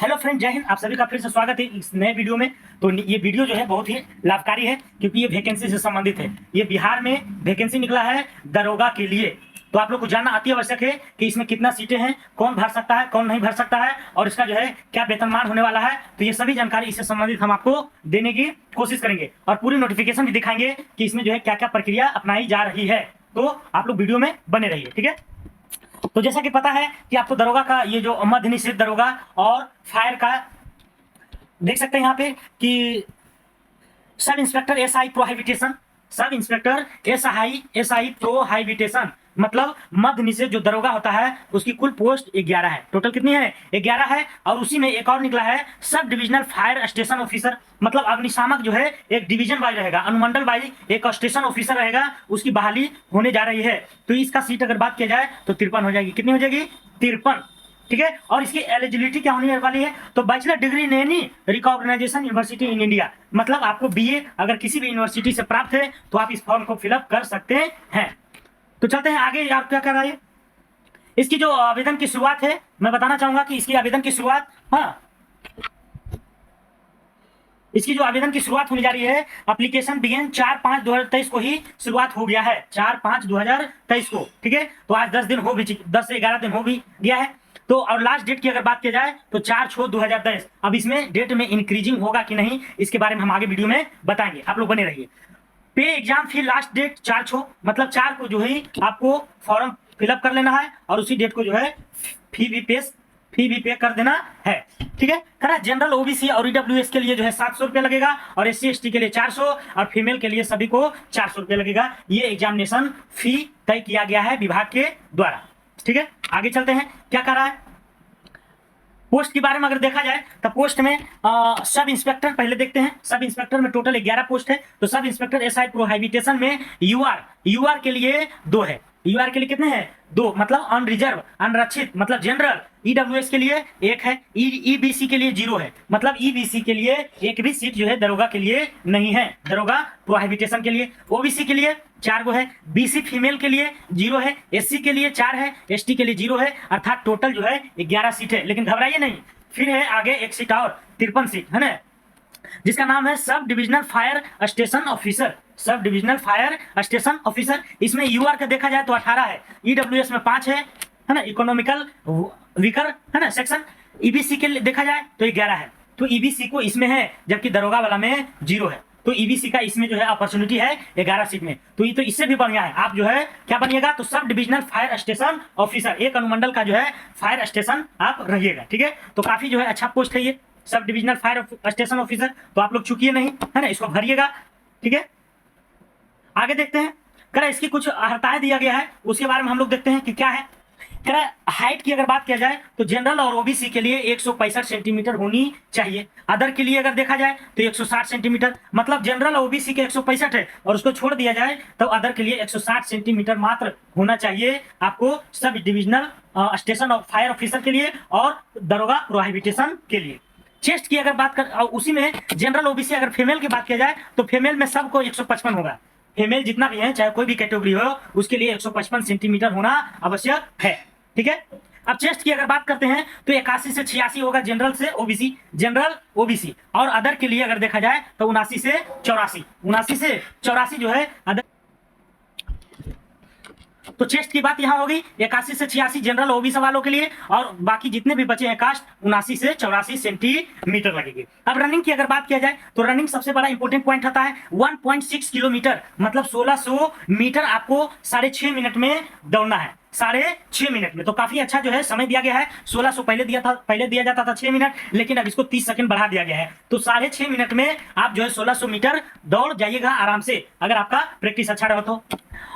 Hello friend, जय हिंद। आप सभी का फिर से स्वागत है इस नए वीडियो में। तो ये वीडियो जो है बहुत ही लाभकारी है क्योंकि ये वैकेंसी से संबंधित है। ये बिहार में वैकेंसी निकला है दरोगा के लिए। तो आप लोग को जानना अति आवश्यक है कि इसमें कितना सीटें हैं, कौन भर सकता है, कौन नहीं भर सकता है और इसका जो है क्या वेतनमान होने वाला है। तो ये सभी जानकारी इससे संबंधित हम आपको देने की कोशिश करेंगे और पूरी नोटिफिकेशन भी दिखाएंगे कि इसमें जो है क्या क्या प्रक्रिया अपनाई जा रही है। तो आप लोग वीडियो में बने रहिए, ठीक है। तो जैसा कि पता है कि आपको दरोगा का ये जो मध्य निषेध दरोगा और फायर का देख सकते हैं यहाँ पे कि sub inspector SI प्रोहिबिटेशन, sub inspector SI प्रोहिबिटेशन मतलब मध्य निषेध जो दरोगा होता है उसकी कुल पोस्ट 11 है। टोटल कितनी है? 11 है। और उसी में एक और निकला है sub divisional fire station officer, मतलब अग्निशामक जो है एक डिवीजन वाइज रहेगा, अनुमंडल वाइज एक स्टेशन ऑफिसर रहेगा, उसकी बहाली होने जा रही है। तो इसका सीट अगर बात किया जाए तो 53 हो जाएगी। कितनी हो जाएगी? 53, ठीक है। और इसकी एलिजिबिलिटी क्या होने वाली है? तो bachelor degree in any recognisation university in India, मतलब आपको बीए अगर किसी भी यूनिवर्सिटी से प्राप्त है तो आप इस फॉर्म को फिलअप कर सकते हैं। तो चलते हैं आगे। आप क्या कर रहा है, इसकी जो आवेदन की शुरुआत है मैं बताना चाहूंगा कि इसकी आवेदन की शुरुआत, इसकी जो आवेदन की शुरुआत होने जा रही है, एप्लीकेशन बिगेन 4/5/2023 को ही शुरुआत हो गया है, 4/5/2023 को, ठीक है। तो आज 10 दिन हो भी 10 से 11 दिन हो भी गया है। तो और लास्ट डेट की अगर बात की जाए तो 4/6/2023। अब इसमें डेट में इंक्रीजिंग होगा कि नहीं इसके बारे में हम आगे वीडियो में बताएंगे, आप लोग बने रहिए। पे एग्जाम फी लास्ट डेट 4/6, मतलब 4 को जो है आपको फॉर्म फिलअप कर लेना है और उसी डेट को जो है फी भी पे कर देना है, ठीक है। करा जनरल ओबीसी और ईडब्ल्यूएस के लिए जो है 700 रुपये लगेगा और एससी एसटी के लिए 400 और फीमेल के लिए सभी को 400 रुपये लगेगा। ये एग्जामिनेशन फी तय किया गया है विभाग के द्वारा, ठीक है। आगे चलते हैं, क्या कर रहा है पोस्ट के बारे में अगर देखा जाए तो पोस्ट में सब इंस्पेक्टर पहले देखते हैं। सब इंस्पेक्टर में टोटल 11 पोस्ट है। तो सब इंस्पेक्टर एसआई प्रोहिबिटेशन में यूआर के लिए 2 है। यूआर के लिए कितने हैं? 2, मतलब अनरिजर्व अनरक्षित मतलब जनरल। ईडब्ल्यूएस के लिए 1 है। ईबीसी के लिए 0 है, मतलब ईबीसी के लिए एक भी सीट जो है दरोगा के लिए नहीं है, दरोगा प्रोहिबिटेशन के लिए। ओबीसी के लिए 4 गो है। बीसी फीमेल के लिए 0 है। एससी के लिए 4 है। एसटी के लिए 0 है। अर्थात टोटल जो है 11 सीट है। लेकिन घबराइए नहीं, फिर है आगे एक सीट और 53 सीट है ना, जिसका नाम है sub divisional fire station officer. Sub divisional fire station officer, इसमें यूआर का देखा जाए तो 18 है। ईडब्ल्यूएस में 5 है ना, इकोनॉमिकल वीकर है ना सेक्शन। ईबीसी के लिए देखा जाए तो 11 है। तो ईबीसी को इसमें है जबकि दरोगा वाला में 0 है। तो ईबीसी का इसमें जो है अपॉर्चुनिटी है 11 सीट में। तो ये तो इससे भी बढ़िया है। आप जो है क्या बनिएगा? तो sub divisional fire station officer, एक अनुमंडल का जो है फायर स्टेशन आप रहिएगा, ठीक है। तो काफी जो है अच्छा पोस्ट है ये sub divisional fire station officer. तो आप लोग चुकिए नहीं, है ना, इसको भरिएगा, ठीक है। आगे देखते हैं, करा इसकी कुछ अर्हताएं दिया गया है, उसके बारे में हम लोग देखते हैं कि क्या है। करा हाइट की अगर बात किया जाए तो जनरल और ओबीसी के लिए 165 सेंटीमीटर होनी चाहिए। अदर के लिए अगर देखा जाए तो 160 सेंटीमीटर, मतलब जनरल और ओबीसी के 165 है और उसको छोड़ दिया जाए तो अदर के लिए 160 सेंटीमीटर मात्र होना चाहिए आपको sub divisional station fire officer के लिए और दरोगा प्रोहिबिटेशन के लिए। चेस्ट की अगर बात कर, उसी में जनरल ओबीसी अगर फीमेल की बात किया जाए तो फीमेल में सबको 155 होगा। फीमेल जितना भी है चाहे कोई भी कैटेगरी हो उसके लिए 155 सेंटीमीटर होना आवश्यक है, ठीक है। अब चेस्ट की अगर बात करते हैं तो 81 से 86 होगा जनरल से ओबीसी, जनरल ओबीसी। और अदर के लिए अगर देखा जाए तो 79 से 84, 79 से 84 जो है अदर। तो चेस्ट की बात यहाँ होगी 81 से 86 जनरल ओबीसी वालों के लिए और बाकी जितने भी बचे हैं कास्ट 79 से 84 सेंटीमीटर लगेगी। अब रनिंग की अगर बात किया जाए तो रनिंग सबसे बड़ा इंपॉर्टेंट पॉइंट होता है 1.6 किलोमीटर, मतलब 1600 मीटर आपको 6.5 मिनट में दौड़ना है, 6.5 मिनट में। तो काफी अच्छा जो है समय दिया गया है। 1600 पहले दिया जाता था 6 मिनट, लेकिन अब इसको 30 सेकंड बढ़ा दिया गया है। तो 6.5 मिनट में आप जो है 1600 मीटर दौड़ जाइएगा आराम से अगर आपका प्रैक्टिस अच्छा रहा तो।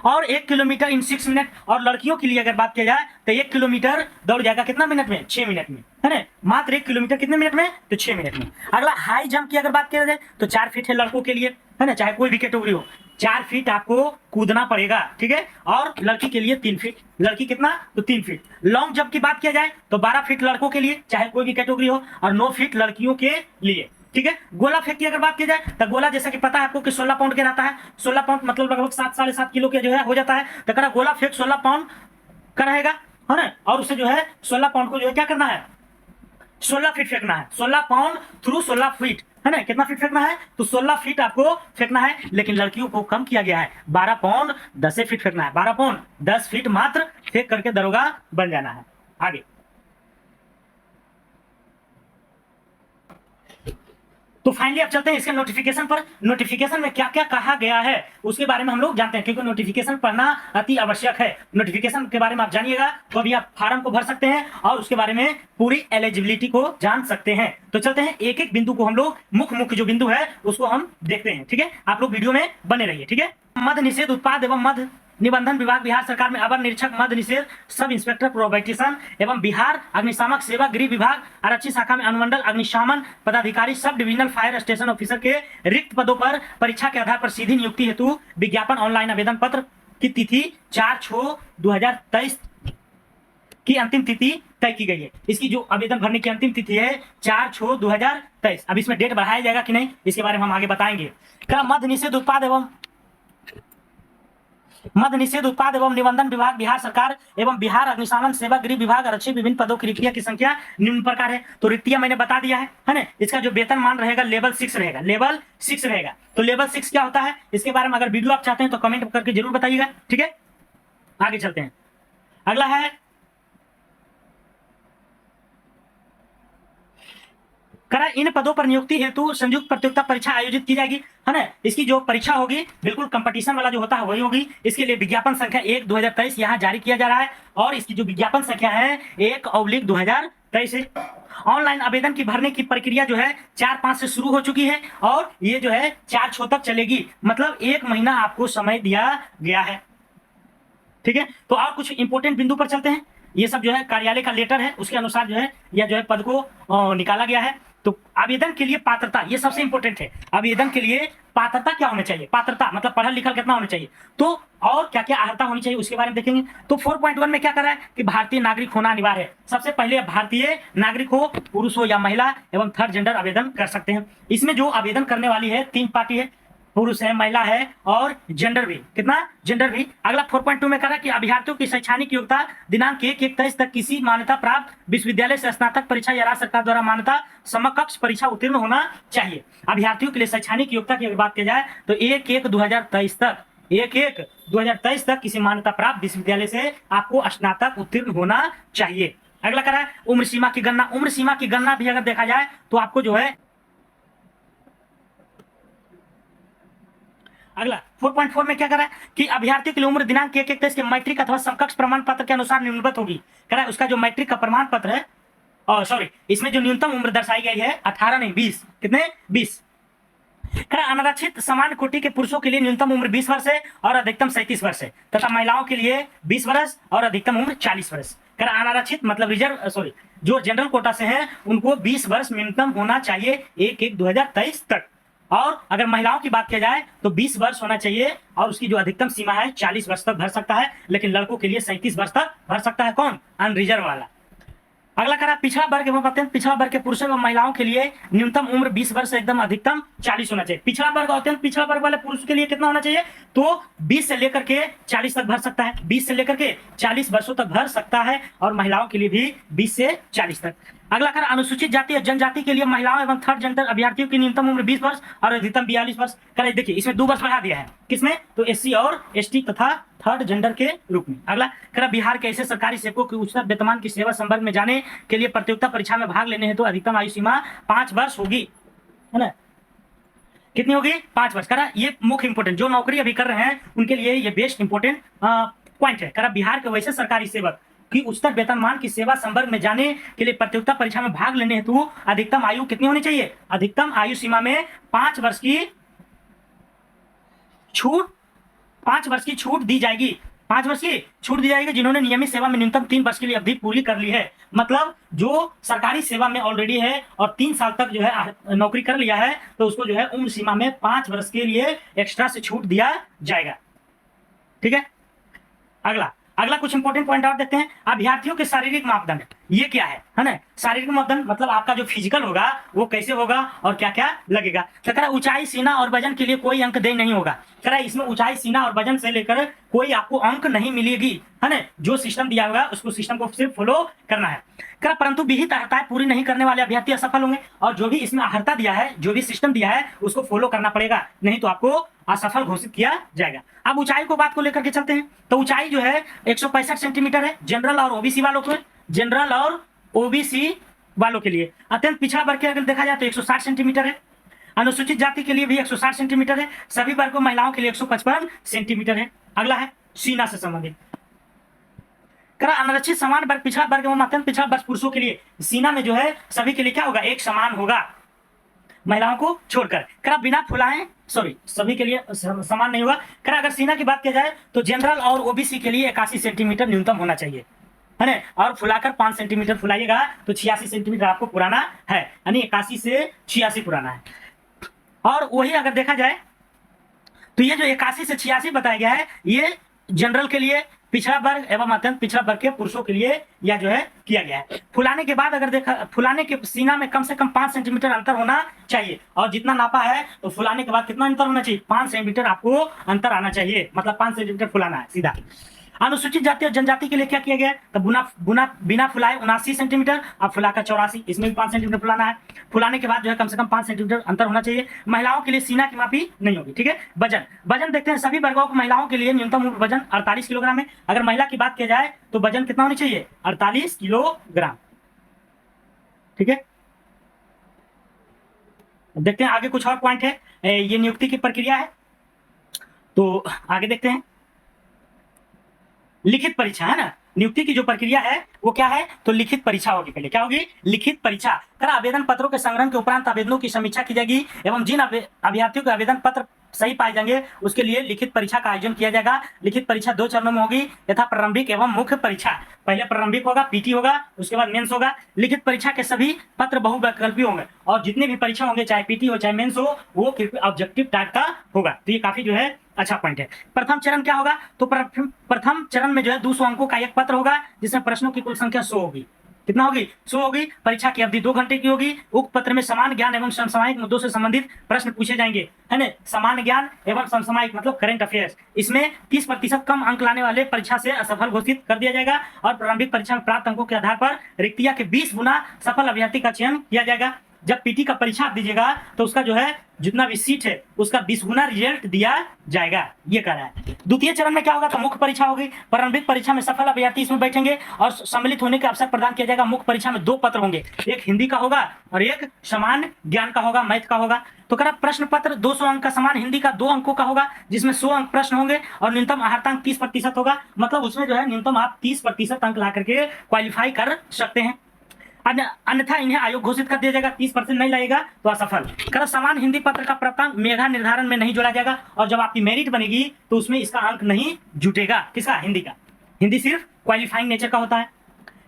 और 1 किलोमीटर इन 6 मिनट। और लड़कियों के लिए अगर बात किया जाए तो 1 किलोमीटर दौड़ जाएगा कितना मिनट में? 6 मिनट में, है ना। मात्र 1 किलोमीटर कितने मिनट में? तो 6 मिनट में। अगला हाई जंप की अगर बात किया जाए तो 4 फीट है लड़कों के लिए, है ना, चाहे कोई भी कैटेगरी हो 4 फीट आपको कूदना पड़ेगा, ठीक है। और लड़की के लिए 3 फीट, लड़की कितना? तो 3 फीट। लॉन्ग जंप की बात किया जाए तो 12 फीट लड़कों के लिए चाहे कोई भी कैटेगरी हो और 9 फीट लड़कियों के लिए, ठीक है। गोला फेंक की अगर बात की जाए तो गोला जैसा कि पता है आपको कि 16 पाउंड के रहता है। 16 पाउंड मतलब लगभग 7-7.5 किलो के जो है हो जाता है। तो करा गोला फेंक 16 पाउंड का रहेगा, है ना। और उसे जो है 16 पाउंड को जो है क्या करना है? 16 फीट फेंकना है, 16 पाउंड थ्रू 16 फीट, है ना। कितना फीट फेंकना है? तो 16 फीट आपको फेंकना है। लेकिन लड़कियों को कम किया गया है, 12 पाउंड 10 फीट फेंकना है, 12 पाउंड 10 फीट मात्र फेंक करके दरोगा बन जाना है। आगे तो फाइनली अब चलते हैं इसके नोटिफिकेशन पर। नोटिफिकेशन में क्या क्या कहा गया है उसके बारे में हम लोग जानते हैं, क्योंकि नोटिफिकेशन पढ़ना अति आवश्यक है। नोटिफिकेशन के बारे में आप जानिएगा तो अभी आप फार्म को भर सकते हैं और उसके बारे में पूरी एलिजिबिलिटी को जान सकते हैं। तो चलते हैं एक एक बिंदु को हम लोग मुख्य जो बिंदु है उसको हम देखते हैं, ठीक है। आप लोग वीडियो में बने रहिए, ठीक है। मद्य निषेध उत्पाद एवं मद्य निबंधन विभाग बिहार सरकार में अवर निरीक्षक मद्य निषेध सब इंस्पेक्टर प्रोहिबिशन एवं बिहार अग्निशामक सेवा गृह विभाग आरक्षी शाखा में अनुमंडल अग्निशामन पदाधिकारी sub divisional fire station officer के रिक्त पदों पर परीक्षा के आधार पर सीधी नियुक्ति हेतु विज्ञापन ऑनलाइन आवेदन पत्र की तिथि 4/6/2023 की अंतिम तिथि तय की गई है। इसकी जो आवेदन भरने की अंतिम तिथि है 4/6/2023। अब इसमें डेट बढ़ाया जाएगा कि नहीं इसके बारे में हम आगे बताएंगे। मद्य निषेध उत्पाद एवं निबंधन विभाग बिहार सरकार एवं बिहार अग्निशमन सेवा गृह विभाग आरक्षी विभिन्न पदों की रिक्तियों की संख्या निम्न प्रकार है। तो रिक्तियां मैंने बता दिया है ना। इसका जो वेतन मान रहेगा लेवल 6 रहेगा, लेवल 6 रहेगा। तो लेवल 6 क्या होता है इसके बारे में अगर वीडियो आप चाहते हैं तो कमेंट करके जरूर बताइएगा, ठीक है। आगे चलते हैं। अगला है इन पदों पर नियुक्ति हेतु संयुक्त प्रतियोगिता परीक्षा आयोजित की जाएगी, है ना। इसकी जो परीक्षा होगी बिल्कुल कंपटीशन वाला जो होता है वही होगी। इसके लिए विज्ञापन संख्या 1/2023 यहाँ जारी किया जा रहा है और इसकी जो विज्ञापन संख्या है 1/2023 है। ऑनलाइन आवेदन की भरने की प्रक्रिया जो है 4/5 से शुरू हो चुकी है और ये जो है 4/6 तक चलेगी, मतलब 1 महीना आपको समय दिया गया है, ठीक है। तो और कुछ इंपोर्टेंट बिंदु पर चलते हैं। ये सब जो है कार्यालय का लेटर है, उसके अनुसार जो है यह जो है पद को निकाला गया है। तो आवेदन के लिए पात्रता ये सबसे इंपॉर्टेंट है। आवेदन के लिए पात्रता क्या होनी चाहिए? पात्रता मतलब पढ़ा लिखा कितना होना चाहिए, तो और क्या क्या अर्हता होनी चाहिए उसके बारे में देखेंगे। तो 4.1 में क्या कर रहा है कि भारतीय नागरिक होना अनिवार्य है। सबसे पहले भारतीय नागरिक हो, पुरुष हो या महिला एवं थर्ड जेंडर आवेदन कर सकते हैं। इसमें जो आवेदन करने वाली है 3 पार्टी है, पुरुष है, महिला है और जेंडर भी। कितना? जेंडर भी। अगला 4.2 में कहा कि अभ्यर्थियों की शैक्षणिक योग्यता दिनांक 1/1/23 तक किसी मान्यता प्राप्त विश्वविद्यालय से स्नातक परीक्षा या राज्य सरकार द्वारा मान्यता समकक्ष परीक्षा उत्तीर्ण होना चाहिए। अभ्यर्थियों के लिए शैक्षणिक योग्यता की अगर बात की जाए तो 1/1/2023 तक 1/1/2023 तक किसी मान्यता प्राप्त विश्वविद्यालय से आपको स्नातक उत्तीर्ण होना चाहिए। अगला कह रहा है उम्र सीमा की गणना। उम्र सीमा की गणना भी अगर देखा जाए तो आपको जो है अगला 4.4 में क्या कर रहा है कि अभ्यर्थियों की उम्र दिनांक 1/1/23 के मैट्रिक अथवा समकक्ष प्रमाण पत्र के अनुसार निम्नलिखित होगी। कह रहा है उसका जो मैट्रिक का प्रमाण पत्र है और सॉरी इसमें जो न्यूनतम उम्र दर्शाई गई है 18 नहीं 20। कितने? 20। कह रहा अनारक्षित सामान्य कोटि के पुरुषों के लिए न्यूनतम उम्र 20 वर्ष है और अधिकतम 37 वर्ष है तथा महिलाओं के लिए 20 वर्ष और अधिकतम उम्र 40 वर्ष। कह रहा अनारक्षित मतलब रिजर्व सॉरी जो जनरल कोटा से है उनको 20 वर्ष न्यूनतम होना चाहिए 1/1/2023 तक। और अगर महिलाओं की बात की जाए तो 20 वर्ष होना चाहिए और उसकी जो अधिकतम सीमा है 40 वर्ष तक भर सकता है, लेकिन लड़कों के लिए 37 वर्ष तक भर सकता है। कौन? अनरिजर्व वाला। अगला करा पिछड़ा वर्ग एवं अत्यंत पिछड़ा वर्ग के पुरुषों एवं महिलाओं के लिए न्यूनतम उम्र 20 वर्ष से एकदम अधिकतम 40 होना चाहिए। पिछड़ा वर्ग और अत्यंत पिछड़ा वर्ग वाले पुरुष के लिए कितना होना चाहिए? तो 20 से लेकर के 40 तक भर सकता है, 20 से लेकर के 40 वर्षों तक भर सकता है और महिलाओं के लिए भी 20 से 40 तक। अगला कर अनुसूचित जाति और जनजाति के लिए महिलाओं एवं थर्ड जेंडर अभ्यर्थियों की न्यूनतम उम्र 20 वर्ष और अधिकतम 42 वर्ष। करे देखिए इसमें 2 वर्ष बढ़ा दिया है। किसमें? तो एससी और एसटी तथा थर्ड जेंडर के रूप में। अगला कर बिहार के ऐसे सरकारी सेवकों की उच्चतर वेतनमान की सेवा संवर्ग में जाने के लिए प्रतियोगिता परीक्षा में भाग लेने हेतु तो अधिकतम आयु सीमा 5 वर्ष होगी, है ना। कितनी होगी? 5 वर्ष। करा ये मुख्य इंपोर्टेंट जो नौकरी अभी कर रहे हैं उनके लिए ये बेस्ट इंपोर्टेंट पॉइंट है। करा बिहार के वैसे सरकारी सेवक कि उच्चतर वेतनमान की सेवा संवर्ग में जाने के लिए प्रतियोगिता परीक्षा में भाग लेने हेतु अधिकतम आयु कितनी होनी चाहिए? अधिकतम आयु सीमा में 5 वर्ष की छूट 5 वर्ष की छूट दी जाएगी। 5 वर्ष की छूट दी जाएगी जिन्होंने नियमित सेवा में न्यूनतम 3 वर्ष की अवधि पूरी कर ली है। मतलब जो सरकारी सेवा में ऑलरेडी है और 3 साल तक जो है नौकरी कर लिया है तो उसको जो है उम्र सीमा में 5 वर्ष के लिए एक्स्ट्रा से छूट दिया जाएगा, ठीक है। अगला अगला कुछ इंपॉर्टेंट पॉइंट और देखते हैं। अभ्यर्थियों के शारीरिक मापदंड ये क्या है ना? शारीरिक मापदंड मतलब आपका जो फिजिकल होगा वो कैसे होगा और क्या क्या लगेगा। तो कह रहा ऊंचाई, सीना और वजन के लिए कोई अंक देय नहीं होगा। कह रहा इसमें ऊंचाई, सीना और वजन से लेकर कोई आपको अंक नहीं मिलेगी, है ना? जो सिस्टम दिया होगा उसको सिस्टम को सिर्फ फॉलो करना है। कह रहा परंतु विहित अर्हताएं पूरी नहीं करने वाले अभ्यर्थी असफल होंगे, और जो भी इसमें अर्हता दिया है, जो भी सिस्टम दिया है उसको फॉलो करना पड़ेगा, नहीं तो आपको असफल घोषित किया जाएगा। अब ऊंचाई को बात को लेकर के चलते हैं। तो ऊंचाई जो है 165 सेंटीमीटर है जनरल और ओबीसी वालों को, जनरल और ओबीसी वालों के लिए। अत्यंत पिछड़ा वर्ग के अगर देखा जाए तो 160 सेंटीमीटर है। अनुसूचित जाति के लिए भी 160 सेंटीमीटर है। सभी वर्गों महिलाओं के लिए 155 सेंटीमीटर है। अगला है सीना से संबंधित। अनारक्षित समान वर्ग, पिछड़ा वर्ग एवं अत्यंत पिछड़ा वर्ग पुरुषों के लिए सीना में जो है सभी के लिए क्या होगा, एक समान होगा महिलाओं को छोड़कर। बिना फुलाए, सॉरी सभी के लिए समान नहीं होगा। अगर सीना की बात किया जाए तो जनरल और ओबीसी के लिए 81 सेंटीमीटर न्यूनतम होना चाहिए, है ना? और फुलाकर 5 सेंटीमीटर फुलाइएगा तो 86 सेंटीमीटर आपको पुराना है, यानी 81 से 86 पुराना है। और वही अगर देखा जाए तो ये जो 81 से 86 बताया गया है ये जनरल के लिए, पिछड़ा वर्ग एवं अत्यंत पिछड़ा वर्ग के पुरुषों के लिए यह जो है किया गया है। फुलाने के बाद अगर देखा, फुलाने के सीना में कम से कम 5 सेंटीमीटर अंतर होना चाहिए, और जितना नापा है तो फुलाने के बाद कितना अंतर होना चाहिए, 5 सेंटीमीटर आपको अंतर आना चाहिए, मतलब 5 सेंटीमीटर फुलाना है सीधा। अनुसूचित जाति और जनजाति के लिए क्या किया गया है, तो बिना फुलाए 79 सेंटीमीटर, अब फुलाकर 84, इसमें भी 5 सेंटीमीटर फुलाना है। फुलाने के बाद जो है कम से कम 5 सेंटीमीटर अंतर होना चाहिए। महिलाओं के लिए सीना की मापी नहीं होगी, ठीक है। वजन देखते हैं। सभी वर्गों को महिलाओं के लिए न्यूनतम वजन 48 किलोग्राम है। अगर महिला की बात किया जाए तो वजन कितना होना चाहिए, 48 किलोग्राम, ठीक है। देखते हैं आगे कुछ और पॉइंट है, ये नियुक्ति की प्रक्रिया है, तो आगे देखते हैं। लिखित परीक्षा है ना, नियुक्ति की जो प्रक्रिया है वो क्या है, तो लिखित परीक्षा होगी। पहले क्या होगी, लिखित परीक्षा। आवेदन पत्रों के संग्रहण के उपरांत आवेदनों की समीक्षा की जाएगी एवं जिन अभ्यर्थियों के आवेदन पत्र सही पाए जाएंगे उसके लिए लिखित परीक्षा का आयोजन किया जाएगा। लिखित परीक्षा 2 चरणों में होगी यथा प्रारंभिक एवं मुख्य परीक्षा। पहले प्रारंभिक होगा, पीटी होगा, उसके बाद मेंस होगा। लिखित परीक्षा के सभी पत्र बहुविकल्पी होंगे, और जितने भी परीक्षा होंगे, चाहे पीटी हो चाहे मेंस हो, वो ऑब्जेक्टिव टाइप का होगा। तो ये काफी जो है अच्छा पॉइंट है। प्रथम चरण क्या होगा, तो प्रथम चरण में जो है 200 अंकों का एक पत्र होगा जिसमें प्रश्नों की कुल संख्या 100 होगी। कितना होगी, 100 होगी। परीक्षा की अवधि 2 घंटे की होगी। उक्त पत्र में समान ज्ञान एवं समसामयिक मुद्दों से संबंधित प्रश्न पूछे जाएंगे, है ना। समान ज्ञान एवं समसामयिक मतलब करंट अफेयर्स। इसमें 30% कम अंक लाने वाले परीक्षा से असफल घोषित कर दिया जाएगा, और प्रारंभिक परीक्षा में प्राप्त अंकों के आधार पर रिक्तियां के 20 गुना सफल अभ्यर्थी का चयन किया जाएगा। जब पीटी का परीक्षा दीजिएगा तो उसका जो है जितना भी सीट है उसका 20 गुना रिजल्ट दिया जाएगा, ये कह रहा है। द्वितीय चरण में क्या होगा, तो मुख्य परीक्षा होगी। प्रारंभिक परीक्षा में सफल अभ्यर्थी इसमें बैठेंगे और सम्मिलित होने का अवसर प्रदान किया जाएगा। मुख्य परीक्षा में 2 पत्र होंगे, एक हिंदी का होगा और एक समान ज्ञान का होगा, मैथ का होगा। तो कह प्रश्न पत्र 200 अंक का समान हिंदी का 2 अंकों का होगा, जिसमें 100 अंक प्रश्न होंगे और न्यूनतम अर्हतांक 30% होगा। मतलब उसमें जो है न्यूनतम आप 30% अंक ला करके क्वालिफाई कर सकते हैं, अन्यथा इन्हें आयोग घोषित कर दिया जाएगा। 30% नहीं लगेगा तो असफल। समान हिंदी पत्र का प्राप्तांक मेधा निर्धारण में नहीं जोड़ा जाएगा, और जब आपकी मेरिट बनेगी तो उसमें इसका अंक नहीं जुटेगा। किसका, हिंदी का। हिंदी सिर्फ क्वालिफाइंग नेचर का होता है।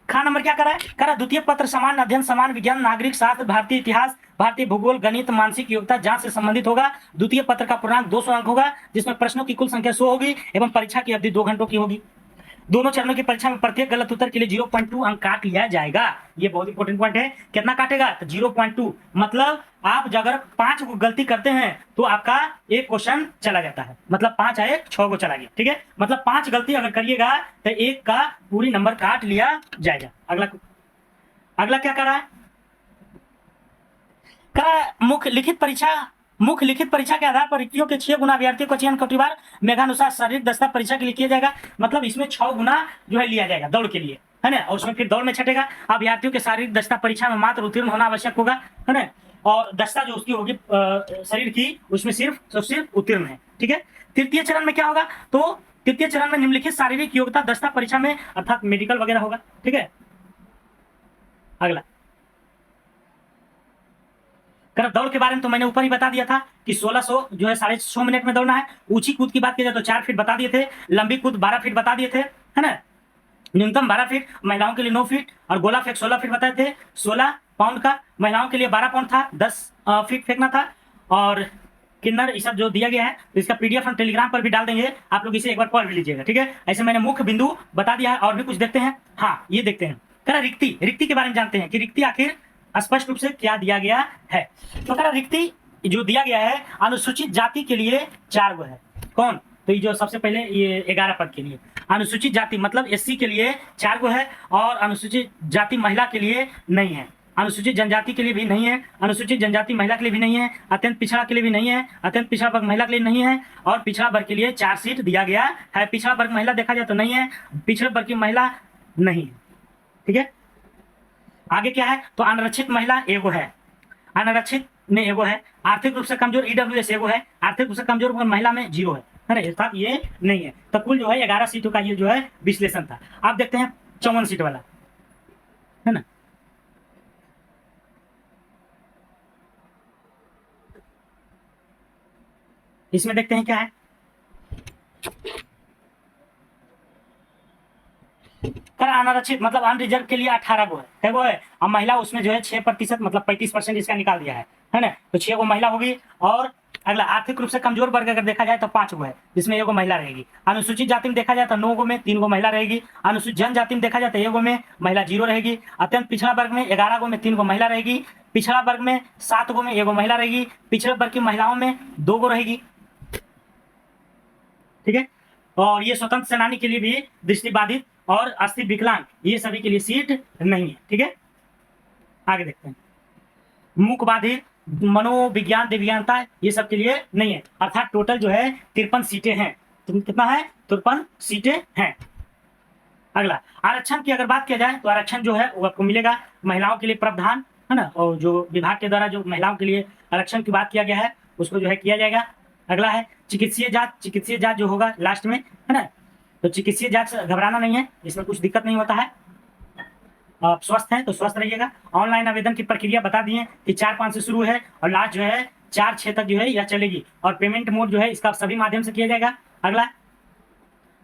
खा नंबर क्या करा है, द्वितीय पत्र समान अध्ययन, समान विज्ञान, नागरिक शास्त्र, भारतीय इतिहास, भारतीय भूगोल, गणित, मानसिक योग्यता जांच से संबंधित होगा। द्वितीय पत्र का पूर्णांक 200 अंक होगा, जिसमें प्रश्नों की कुल संख्या 100 होगी एवं परीक्षा की अवधि 2 घंटों की होगी। दोनों चरणों की परीक्षा में प्रत्येक गलत उत्तर के लिए 0.2 अंक काट लिया जाएगा। ये बहुत इंपॉर्टेंट पॉइंट है। कितना काटेगा, तो 0.2, मतलब आप अगर 5 को गलती करते हैं तो आपका एक क्वेश्चन चला जाता है, मतलब 5 आए 6 को चला गया, ठीक है। मतलब 5 गलती अगर करिएगा तो 1 का पूरी नंबर काट लिया जाएगा। अगला क्या कर रहा है, मुख्य लिखित परीक्षा के आधार पर रिक्तियों के 6 गुना अभ्यर्थियों का चयन कटिवार मेघानुसार शारीरिक दक्षता परीक्षा के लिए किया जाएगा। मतलब इसमें 6 गुना जो है लिया जाएगा दौड़ के लिए, है ना, और उसमें फिर दौड़ में छटेगा। अभ्यर्थियों के शारीरिक दक्षता परीक्षा में मात्र उत्तीर्ण होना आवश्यक होगा, है ना, और दक्षता जो उसकी होगी शरीर की उसमें सिर्फ उत्तीर्ण है, ठीक है। तृतीय चरण में क्या होगा, तो तृतीय चरण में निम्नलिखित शारीरिक योग्यता दक्षता परीक्षा में अर्थात मेडिकल वगैरह होगा, ठीक है। अगला दौड़ के बारे में तो मैंने ऊपर ही बता दिया था कि 1600 जो है 6.5 मिनट में दौड़ना है। ऊंची कूद की बात की जाए तो 4 फीट बता दिए थे, लंबी कूद 12 फीट बता दिए थे, है ना, न्यूनतम 12 फीट, महिलाओं के लिए 9 फीट, और गोला फेंक 16 फीट बताए थे, 16 पाउंड का, महिलाओं के लिए 12 पाउंड था, 10 फीट फेंकना था, और किन्नर ये सब जो दिया गया है, तो इसका पीडीएफ हम टेलीग्राम पर भी डाल देंगे, आप लोग इसे एक बार पढ़ भी लीजिएगा, ठीक है। ऐसे मैंने मुख्य बिंदु बता दिया है। और भी कुछ देखते हैं, हाँ ये देखते हैं, कह रहा रिक्ति, रिक्ति के बारे में जानते हैं कि रिक्ति आखिर स्पष्ट रूप से क्या दिया गया है। तो कह रहा रिक्ति जो दिया गया है अनुसूचित जाति के लिए 4 गो है। कौन? तो ये जो सबसे पहले ये 11 पद के लिए अनुसूचित जाति मतलब एससी के लिए 4 गो है, और अनुसूचित जाति महिला के लिए नहीं है, अनुसूचित जनजाति के लिए भी नहीं है, अनुसूचित जनजाति महिला के लिए भी नहीं है, अत्यंत पिछड़ा के लिए भी नहीं है, अत्यंत पिछड़ा वर्ग महिला के लिए नहीं है, और पिछड़ा वर्ग के लिए 4 सीट दिया गया है। पिछड़ा वर्ग महिला देखा जाए तो नहीं है, पिछड़े वर्ग की महिला नहीं है, ठीक है। आगे क्या है? तो अनारक्षित महिला एगो है, अनारक्षित में एगो है, आर्थिक रूप से कमजोर ईडब्ल्यूएस एगो है, आर्थिक रूप से कमजोर महिला में 0 है ना, अर्थात ये नहीं है। तो कुल जो है 11 सीटों का ये जो है विश्लेषण था। आप देखते हैं 54 सीट वाला, है ना। इसमें देखते हैं क्या है, कर अनारक्षित मतलब अनरिजर्व के लिए 18 गो है, वो है। अब महिला उसमें जो है 6% मतलब 35% इसका निकाल दिया है ना। तो 6 गो महिला होगी। और अगला आर्थिक रूप से कमजोर वर्ग अगर देखा जाए तो 5 गो है, जिसमें 1 गो महिला रहेगी। अनुसूचित जाति में देखा जाए तो 9 गो में 3 गो महिला रहेगी। अनुसूचित जनजाति में देखा जाए तो 1 गो में महिला 0 रहेगी। अत्यंत पिछड़ा वर्ग में 11 गो में 3 गो महिला रहेगी। पिछड़ा वर्ग में 7 गो में 1 गो महिला रहेगी। पिछड़े वर्ग की महिलाओं में 2 गो रहेगी, ठीक है। और ये स्वतंत्र सेनानी के लिए भी दृष्टिबाधित और अस्थि विकलांग ये सभी के लिए सीट नहीं है, ठीक है। आगे देखते हैं, मूक बाधित मनोविज्ञान दिव्यांगता ये सब के लिए नहीं है। अर्थात टोटल जो है 53 सीटें हैं। तो कितना है? 53 सीटें हैं। अगला आरक्षण की अगर बात किया जाए तो आरक्षण जो है वो आपको मिलेगा महिलाओं के लिए प्रावधान, है ना। और जो विभाग के द्वारा जो महिलाओं के लिए आरक्षण की बात किया गया है उसको जो है किया जाएगा। अगला है चिकित्सीय जांच, चिकित्सीय जांच जो होगा लास्ट में, है ना। तो चिकित्सीय जांच घबराना नहीं है, इसमें कुछ दिक्कत नहीं होता है। आप स्वस्थ हैं तो स्वस्थ रहिएगा। ऑनलाइन आवेदन की प्रक्रिया बता दिए कि 4-5 से शुरू है और लास्ट जो है 4-6 तक जो है यह चलेगी। और पेमेंट मोड जो है इसका सभी माध्यम से किया जाएगा। अगला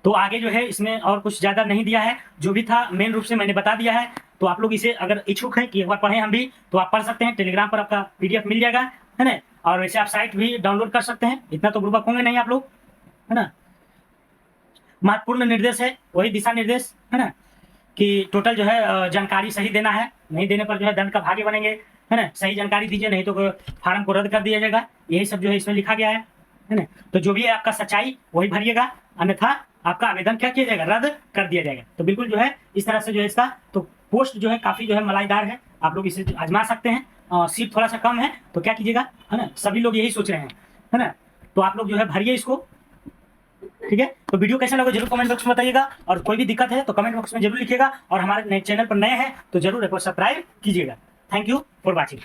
तो आगे जो है इसमें और कुछ ज़्यादा नहीं दिया है, जो भी था मेन रूप से मैंने बता दिया है। तो आप लोग इसे अगर इच्छुक हैं कि एक बार पढ़ें हम भी, तो आप पढ़ सकते हैं। टेलीग्राम पर आपका PDF मिल जाएगा, है ना। और वैसे आप साइट भी डाउनलोड कर सकते हैं, इतना तो बुर्बक होंगे नहीं आप लोग, है ना। महत्वपूर्ण निर्देश है वही दिशा निर्देश, है ना, कि टोटल जो है जानकारी सही देना है, नहीं देने पर जो है दंड का भागी बनेंगे, है ना। सही जानकारी दीजिए, नहीं तो फार्म को रद्द कर दिया जाएगा। यही सब जो है इसमें लिखा गया है ना। तो जो भी है आपका सच्चाई वही भरिएगा, अन्यथा आपका आवेदन क्या किया जाएगा? रद्द कर दिया जाएगा। तो बिल्कुल जो है इस तरह से जो है इसका तो पोस्ट जो है काफ़ी जो है मलाईदार है, आप लोग इसे आजमा सकते हैं। सीट थोड़ा सा कम है तो क्या कीजिएगा, है ना, सभी लोग यही सोच रहे हैं, है ना। तो आप लोग जो है भरिए इसको, ठीक है। तो वीडियो कैसा लगा जरूर कमेंट बॉक्स में बताइएगा, और कोई भी दिक्कत है तो कमेंट बॉक्स में जरूर लिखिएगा। और हमारे चैनल पर नए हैं तो जरूर एक बार सब्सक्राइब कीजिएगा। Thank you for watching.